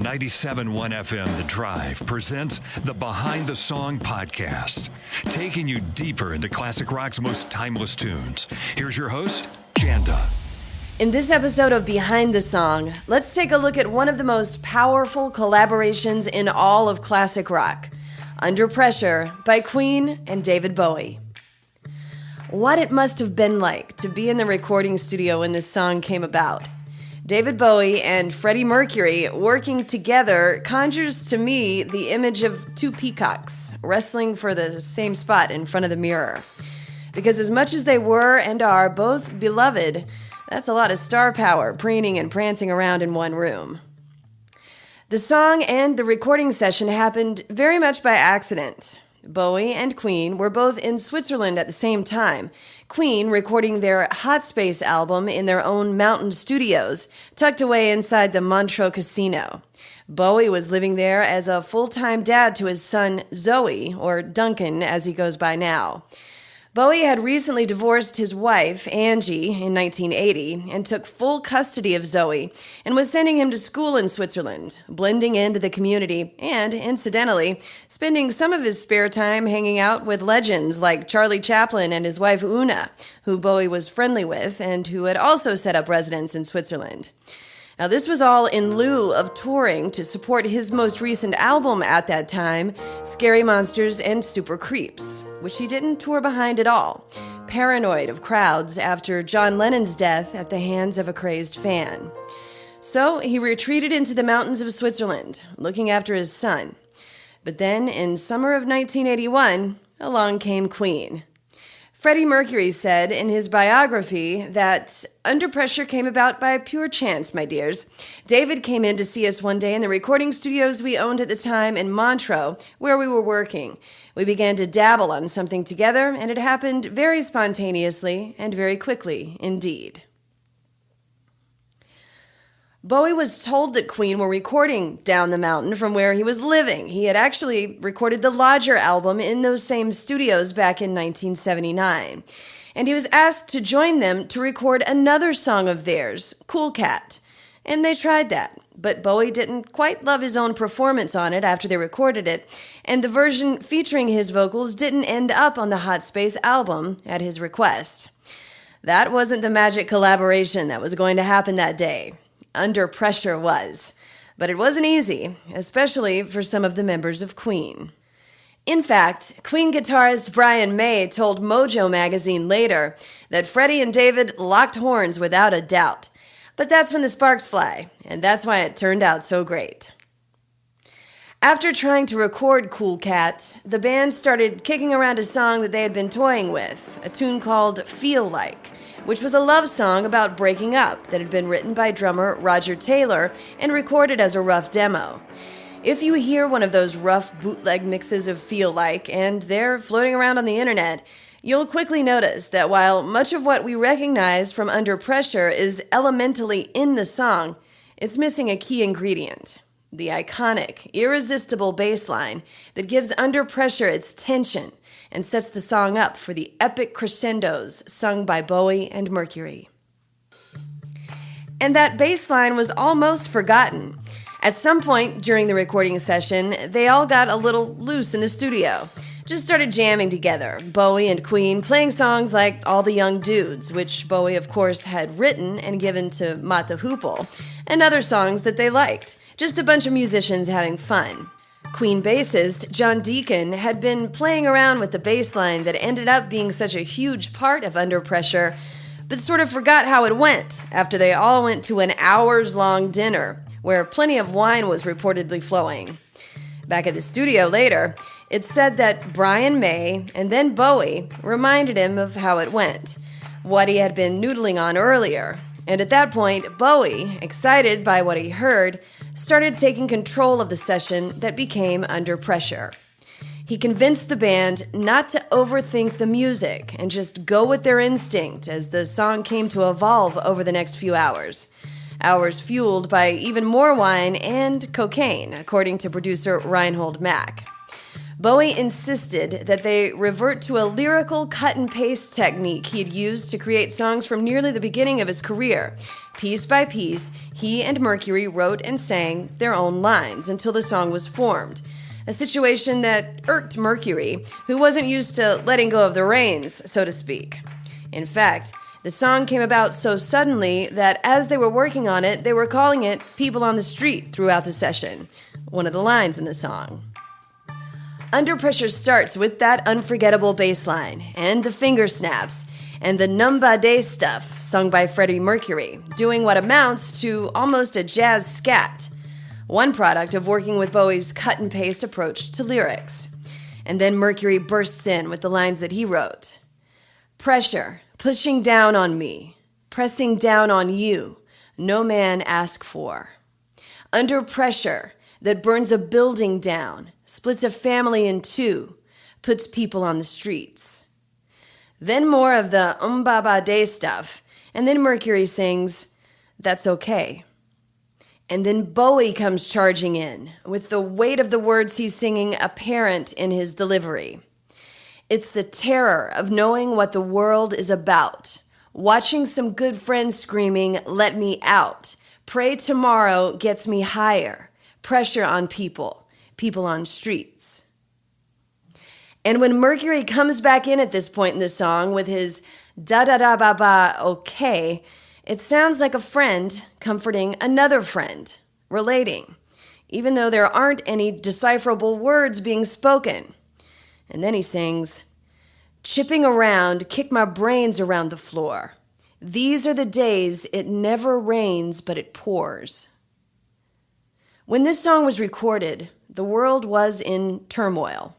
97.1 FM The Drive presents the Behind the Song podcast, taking you deeper into classic rock's most timeless tunes. Here's your host, Janda. In this episode of Behind the Song, let's take a look at one of the most powerful collaborations in all of classic rock, Under Pressure by Queen and David Bowie. What it must have been like to be in the recording studio when this song came about. David Bowie and Freddie Mercury working together conjures to me the image of two peacocks wrestling for the same spot in front of the mirror. Because as much as they were and are both beloved, that's a lot of star power preening and prancing around in one room. The song and the recording session happened very much by accident. Bowie and Queen were both in Switzerland at the same time, Queen recording their Hot Space album in their own mountain studios, tucked away inside the Montreux Casino. Bowie was living there as a full-time dad to his son Zoe, or Duncan as he goes by now. Bowie had recently divorced his wife, Angie, in 1980, and took full custody of Zoe, and was sending him to school in Switzerland, blending into the community, and, incidentally, spending some of his spare time hanging out with legends like Charlie Chaplin and his wife Una, who Bowie was friendly with, and who had also set up residence in Switzerland. Now, this was all in lieu of touring to support his most recent album at that time, Scary Monsters and Super Creeps, which he didn't tour behind at all, paranoid of crowds after John Lennon's death at the hands of a crazed fan. So he retreated into the mountains of Switzerland, looking after his son. But then, in summer of 1981, along came Queen. Freddie Mercury said in his biography that Under Pressure came about by pure chance, my dears. David came in to see us one day in the recording studios we owned at the time in Montreux, where we were working. We began to dabble on something together, and it happened very spontaneously and very quickly indeed. Bowie was told that Queen were recording down the mountain from where he was living. He had actually recorded the Lodger album in those same studios back in 1979. And he was asked to join them to record another song of theirs, Cool Cat. And they tried that, but Bowie didn't quite love his own performance on it after they recorded it, and the version featuring his vocals didn't end up on the Hot Space album at his request. That wasn't the magic collaboration that was going to happen that day. Under Pressure was. But it wasn't easy, especially for some of the members of Queen. In fact, Queen guitarist Brian May told Mojo magazine later that Freddie and David locked horns without a doubt. But that's when the sparks fly, and that's why it turned out so great. After trying to record Cool Cat, the band started kicking around a song that they had been toying with, a tune called Feel Like, which was a love song about breaking up that had been written by drummer Roger Taylor and recorded as a rough demo. If you hear one of those rough bootleg mixes of Feel Like, and they're floating around on the internet, you'll quickly notice that while much of what we recognize from Under Pressure is elementally in the song, it's missing a key ingredient. The iconic, irresistible bass line that gives Under Pressure its tension and sets the song up for the epic crescendos sung by Bowie and Mercury. And that bass line was almost forgotten. At some point during the recording session, they all got a little loose in the studio. Just started jamming together, Bowie and Queen playing songs like All the Young Dudes, which Bowie of course had written and given to Mata Hoople, and other songs that they liked. Just a bunch of musicians having fun. Queen bassist John Deacon had been playing around with the bass line that ended up being such a huge part of Under Pressure, but sort of forgot how it went after they all went to an hours-long dinner, where plenty of wine was reportedly flowing. Back at the studio later, it's said that Brian May and then Bowie reminded him of how it went, what he had been noodling on earlier. And at that point, Bowie, excited by what he heard, started taking control of the session that became Under Pressure. He convinced the band not to overthink the music and just go with their instinct as the song came to evolve over the next few hours. Hours fueled by even more wine and cocaine, according to producer Reinhold Mack. Bowie insisted that they revert to a lyrical cut-and-paste technique he had used to create songs from nearly the beginning of his career. Piece by piece, he and Mercury wrote and sang their own lines until the song was formed, a situation that irked Mercury, who wasn't used to letting go of the reins, so to speak. In fact, the song came about so suddenly that as they were working on it, they were calling it People on the Street throughout the session, one of the lines in the song. Under Pressure starts with that unforgettable bass line, and the finger snaps, and the numba de stuff sung by Freddie Mercury, doing what amounts to almost a jazz scat, one product of working with Bowie's cut-and-paste approach to lyrics. And then Mercury bursts in with the lines that he wrote. Pressure, pushing down on me, pressing down on you, no man ask for. Under pressure that burns a building down, splits a family in two, puts people on the streets. Then more of the Baba Day stuff, and then Mercury sings, That's Okay. And then Bowie comes charging in, with the weight of the words he's singing apparent in his delivery. It's the terror of knowing what the world is about, watching some good friends screaming, let me out, pray tomorrow gets me higher, pressure on people, people on streets. And when Mercury comes back in at this point in the song with his da-da-da-ba-ba okay, it sounds like a friend comforting another friend, relating, even though there aren't any decipherable words being spoken. And then he sings, chipping around, kick my brains around the floor. These are the days it never rains, but it pours. When this song was recorded, the world was in turmoil.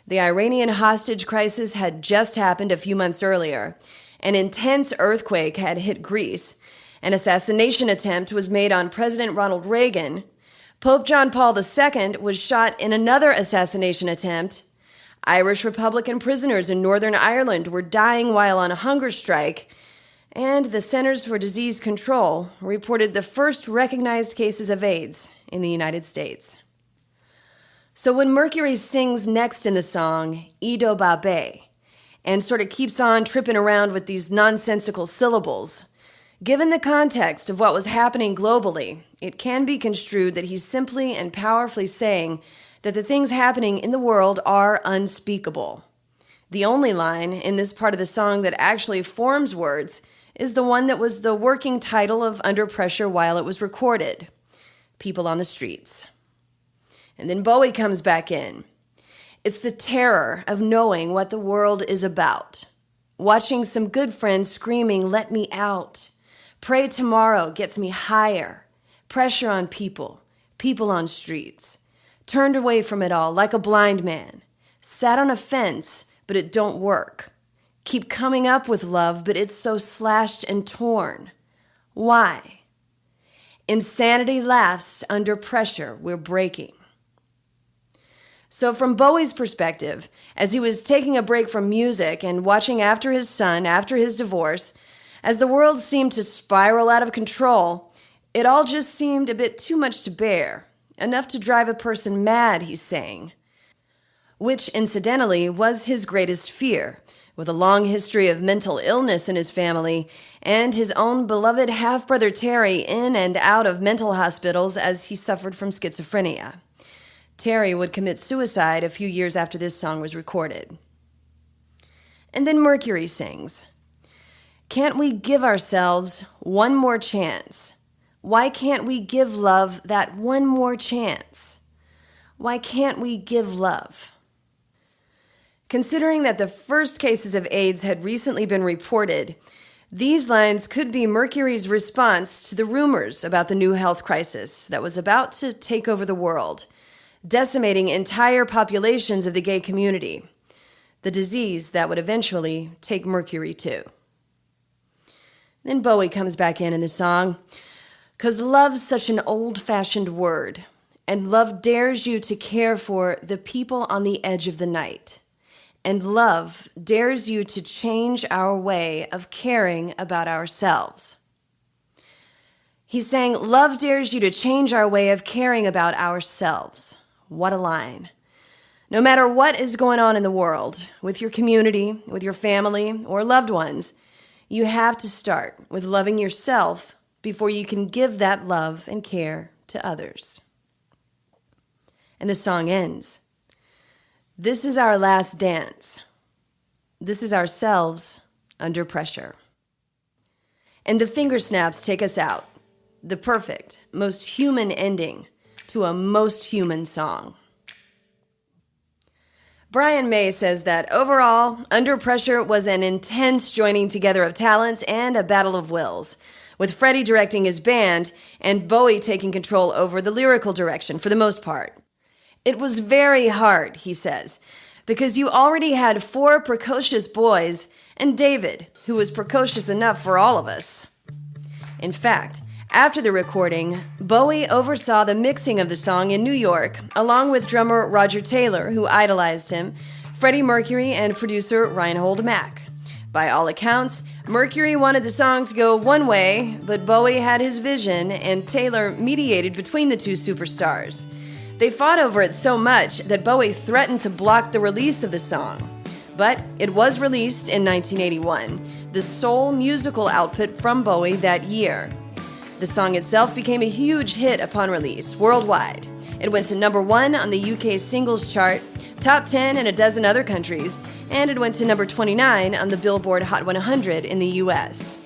The Iranian hostage crisis had just happened a few months earlier. An intense earthquake had hit Greece. An assassination attempt was made on President Ronald Reagan. Pope John Paul II was shot in another assassination attempt. Irish Republican prisoners in Northern Ireland were dying while on a hunger strike. And the Centers for Disease Control reported the first recognized cases of AIDS in the United States. So when Mercury sings next in the song, Ido Babe, and sort of keeps on tripping around with these nonsensical syllables, given the context of what was happening globally, it can be construed that he's simply and powerfully saying that the things happening in the world are unspeakable. The only line in this part of the song that actually forms words is the one that was the working title of Under Pressure while it was recorded, People on the Streets. And then Bowie comes back in. It's the terror of knowing what the world is about. Watching some good friends screaming, let me out. Pray tomorrow gets me higher. Pressure on people, people on streets. Turned away from it all like a blind man. Sat on a fence, but it don't work. Keep coming up with love, but it's so slashed and torn. Why? Insanity laughs under pressure, we're breaking. So from Bowie's perspective, as he was taking a break from music and watching after his son after his divorce, as the world seemed to spiral out of control, it all just seemed a bit too much to bear, enough to drive a person mad, he's saying. Which, incidentally, was his greatest fear, with a long history of mental illness in his family, and his own beloved half-brother Terry in and out of mental hospitals as he suffered from schizophrenia. Terry would commit suicide a few years after this song was recorded. And then Mercury sings, can't we give ourselves one more chance? Why can't we give love that one more chance? Why can't we give love? Considering that the first cases of AIDS had recently been reported, these lines could be Mercury's response to the rumors about the new health crisis that was about to take over the world, decimating entire populations of the gay community, the disease that would eventually take Mercury too. Then Bowie comes back in the song, 'cause love's such an old-fashioned word, and love dares you to care for the people on the edge of the night, and love dares you to change our way of caring about ourselves. He's saying, love dares you to change our way of caring about ourselves. What a line. No matter what is going on in the world, with your community, with your family, or loved ones, you have to start with loving yourself before you can give that love and care to others. And the song ends. This is our last dance. This is ourselves under pressure. And the finger snaps take us out. The perfect, most human ending to a most human song. Brian May says that overall, Under Pressure was an intense joining together of talents and a battle of wills, with Freddie directing his band and Bowie taking control over the lyrical direction for the most part. It was very hard, he says, because you already had 4 precocious boys and David, who was precocious enough for all of us. In fact, after the recording, Bowie oversaw the mixing of the song in New York, along with drummer Roger Taylor, who idolized him, Freddie Mercury, and producer Reinhold Mack. By all accounts, Mercury wanted the song to go one way, but Bowie had his vision, and Taylor mediated between the two superstars. They fought over it so much that Bowie threatened to block the release of the song. But it was released in 1981, the sole musical output from Bowie that year. The song itself became a huge hit upon release worldwide. It went to number 1 on the UK singles chart, top 10 in a dozen other countries, and it went to number 29 on the Billboard Hot 100 in the US.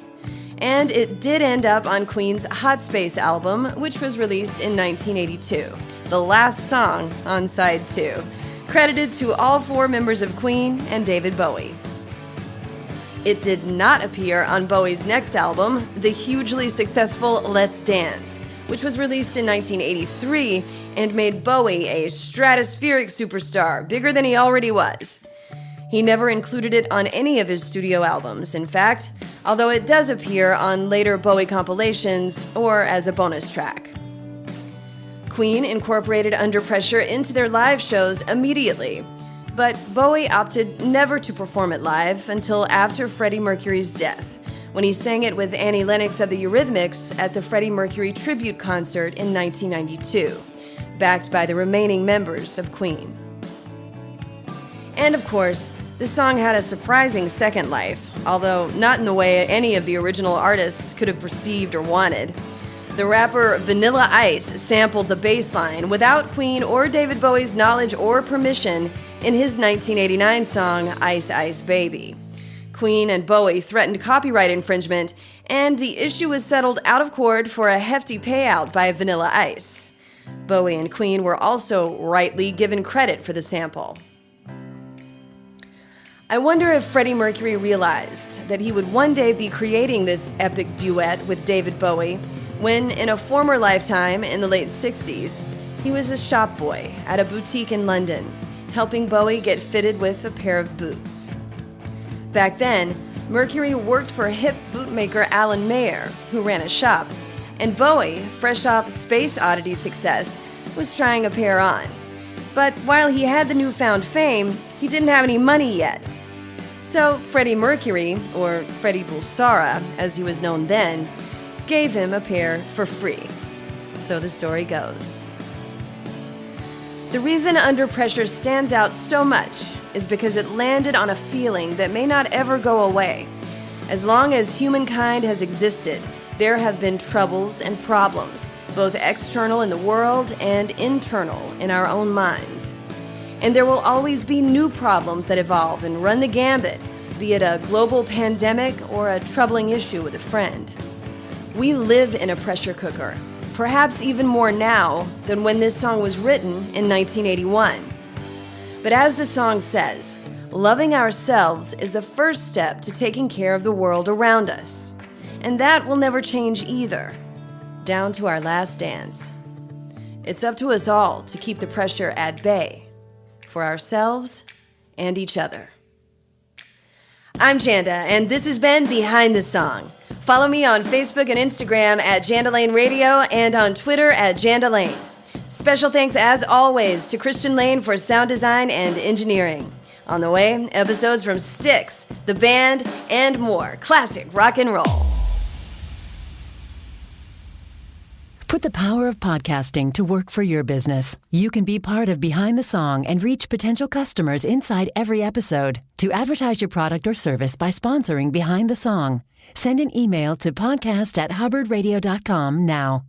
And it did end up on Queen's Hot Space album, which was released in 1982, the last song on side 2, credited to all 4 members of Queen and David Bowie. It did not appear on Bowie's next album, the hugely successful Let's Dance, which was released in 1983 and made Bowie a stratospheric superstar, bigger than he already was. He never included it on any of his studio albums, in fact, although it does appear on later Bowie compilations or as a bonus track. Queen incorporated Under Pressure into their live shows immediately, but Bowie opted never to perform it live until after Freddie Mercury's death, when he sang it with Annie Lennox of the Eurythmics at the Freddie Mercury tribute concert in 1992, backed by the remaining members of Queen. And of course, the song had a surprising second life, although not in the way any of the original artists could have perceived or wanted. The rapper Vanilla Ice sampled the bass line without Queen or David Bowie's knowledge or permission in his 1989 song, Ice Ice Baby. Queen and Bowie threatened copyright infringement, and the issue was settled out of court for a hefty payout by Vanilla Ice. Bowie and Queen were also rightly given credit for the sample. I wonder if Freddie Mercury realized that he would one day be creating this epic duet with David Bowie when, in a former lifetime in the late 60s, he was a shop boy at a boutique in London, helping Bowie get fitted with a pair of boots. Back then, Mercury worked for hip bootmaker Alan Mayer, who ran a shop, and Bowie, fresh off Space Oddity success, was trying a pair on. But while he had the newfound fame, he didn't have any money yet. So Freddie Mercury, or Freddie Bulsara, as he was known then, gave him a pair for free. So the story goes. The reason Under Pressure stands out so much is because it landed on a feeling that may not ever go away. As long as humankind has existed, there have been troubles and problems, both external in the world and internal in our own minds. And there will always be new problems that evolve and run the gambit, be it a global pandemic or a troubling issue with a friend. We live in a pressure cooker, perhaps even more now than when this song was written in 1981. But as the song says, loving ourselves is the first step to taking care of the world around us. And that will never change either, down to our last dance. It's up to us all to keep the pressure at bay, for ourselves and each other. I'm Janda, and this has been Behind the Song. Follow me on Facebook and Instagram at Janda Lane Radio and on Twitter at Janda Lane. Special thanks, as always, to Christian Lane for sound design and engineering. On the way, episodes from Styx, the band, and more classic rock and roll. Put the power of podcasting to work for your business. You can be part of Behind the Song and reach potential customers inside every episode. To advertise your product or service by sponsoring Behind the Song, send an email to podcast@hubbardradio.com now.